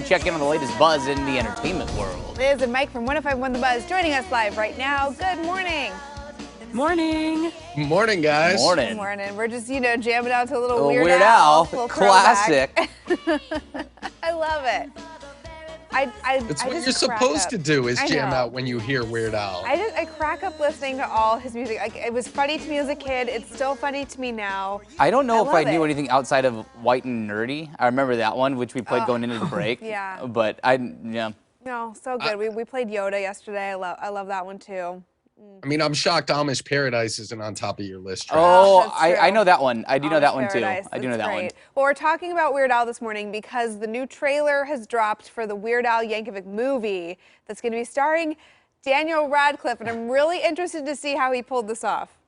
to check in on the latest buzz in the entertainment world. Liz and Mike from 105.1 The Buzz joining us live right now. Good morning. Morning. Morning, guys. Morning. Good morning. We're just, jamming out to a little Weird Weird Al. Little Classic. I love it. It's what you're supposed to do is jam out when you hear Weird Al. I crack up listening to all his music. Like, it was funny to me as a kid. It's still funny to me now. I don't know if I knew love it. anything outside of White and Nerdy. I remember that one, which we played going into the break. Yeah. But yeah. No, so good. We played Yoda yesterday. I love that one too. I mean, I'm shocked Amish Paradise isn't on top of your list. Travis. Oh, That's I true. know that one. I do know that one too. Paradise. I do know That's that one. great. Well, we're talking about Weird Al this morning because the new trailer has dropped for the Weird Al Yankovic movie that's going to be starring Daniel Radcliffe, and I'm really interested to see how he pulled this off.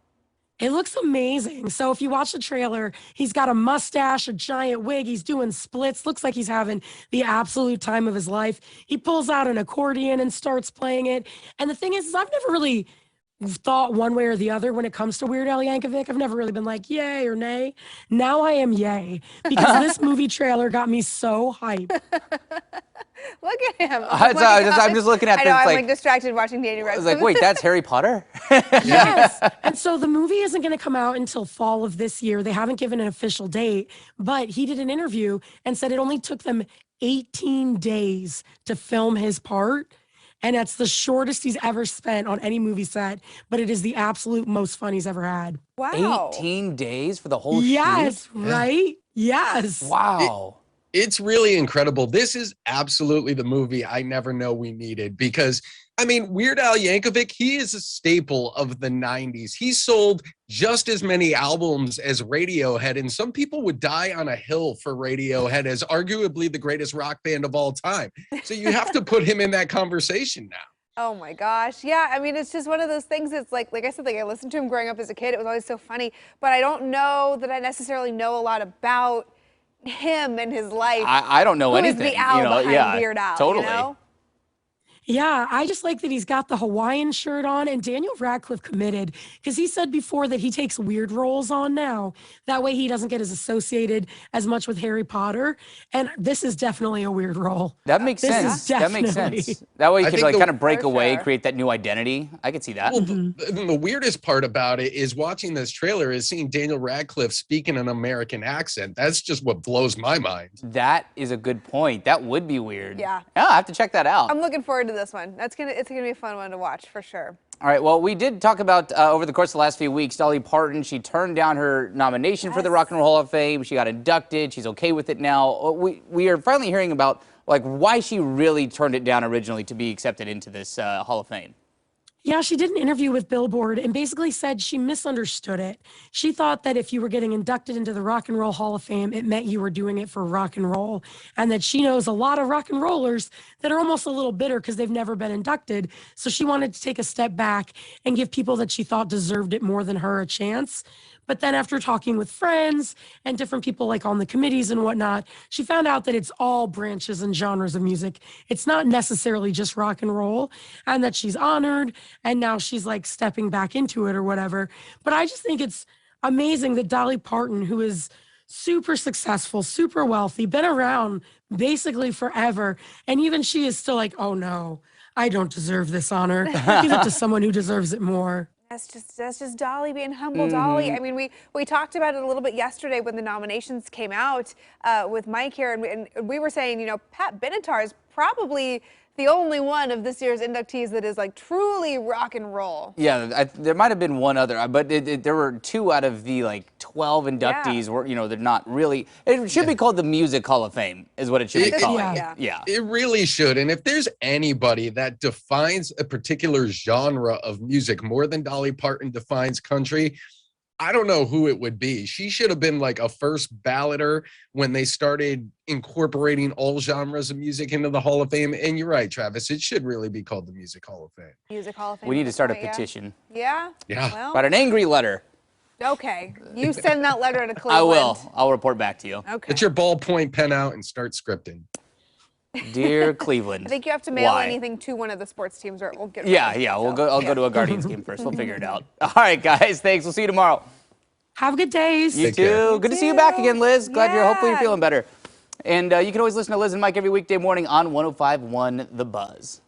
It looks amazing. So if you watch the trailer, he's got a mustache, a giant wig. He's doing splits. Looks like he's having the absolute time of his life. He pulls out an accordion and starts playing it. And the thing is I've never really thought one way or the other when it comes to Weird Al Yankovic. I've never really been like yay or nay. Now I am yay because this movie trailer got me so hyped. Look at him. I'm just looking at I know, this I'm like like distracted watching Daniel I was Radcliffe. like, wait, that's Harry Potter? Yes. And so the movie isn't going to come out until fall of this year. They haven't given an official date, but he did an interview and said it only took them 18 days to film his part. And that's the shortest he's ever spent on any movie set, but it is the absolute most fun he's ever had. Wow. 18 days for the whole Yes, shoot? right? Yes. Wow. It's really incredible. This is absolutely the movie I never know we needed because, I mean, Weird Al Yankovic, he is a staple of the 90s. He sold just as many albums as Radiohead, and some people would die on a hill for Radiohead as arguably the greatest rock band of all time. So you have to put him in that conversation now. Oh my gosh. Yeah, I mean, it's just one of those things that's like I said, like I listened to him growing up as a kid. It was always so funny, but I don't know that I necessarily know a lot about him and his life. I don't know Who anything. is the Al behind yeah, Weird Al, totally. you know? Yeah, I just like that he's got the Hawaiian shirt on, and Daniel Radcliffe committed because he said before that he takes weird roles on now. That way he doesn't get as associated as much with Harry Potter. And this is definitely a weird role. That makes This sense. is That makes definitely- sense. That way you I could think like the- kind of break For away, sure. create that new identity. I could see that. Well, the weirdest part about it is watching this trailer is seeing Daniel Radcliffe speak in an American accent. That's just what blows my mind. That is a good point. That would be weird. Yeah. Yeah, I have to check that out. I'm looking forward to this one. It's gonna be a fun one to watch for sure. All right, well, we did talk about over the course of the last few weeks, Dolly Parton, she turned down her nomination for the Rock and Roll Hall of Fame. She got inducted. She's okay with it now. We are finally hearing about like why she really turned it down originally to be accepted into this Hall of Fame. Yeah, she did an interview with Billboard and basically said she misunderstood it. She thought that if you were getting inducted into the Rock and Roll Hall of Fame, it meant you were doing it for rock and roll, and that she knows a lot of rock and rollers that are almost a little bitter because they've never been inducted. So she wanted to take a step back and give people that she thought deserved it more than her a chance. But then after talking with friends and different people like on the committees and whatnot, she found out that it's all branches and genres of music. It's not necessarily just rock and roll, and that she's honored, and now she's like stepping back into it or whatever. But I just think it's amazing that Dolly Parton, who is super successful, super wealthy, been around basically forever, and even she is still like, oh no, I don't deserve this honor. Give it to someone who deserves it more. That's just Dolly being humble Dolly. I mean, we talked about it a little bit yesterday when the nominations came out with Mike here, and we were saying, Pat Benatar is probably the only one of this year's inductees that is like truly rock and roll. Yeah, there might have been one other, but there were 2 out of the like 12 inductees where they're not really. It should be called the Music Hall of Fame, is what it should be called. Yeah. It really should. And if there's anybody that defines a particular genre of music more than Dolly Parton defines country, I don't know who it would be. She should have been like a first balloter when they started incorporating all genres of music into the Hall of Fame. And you're right, Travis, it should really be called the Music Hall of Fame. Music Hall of Fame. We need to start a yeah. petition. Yeah? Yeah. Well, Write an angry letter. okay. You send that letter to Cleveland. I will. I'll report back to you. Okay. Get your ballpoint pen out and start scripting. Dear Cleveland. I think you have to mail why? anything to one of the sports teams, or it won't get. Yeah, read. yeah. So, I'll go to a Guardians game first. We'll figure it out. All right, guys. Thanks. We'll see you tomorrow. Have good days. You Take too. care. Good to see you back again, Liz. Glad hopefully you're Yeah. feeling better. And you can always listen to Liz and Mike every weekday morning on 105.1 The Buzz.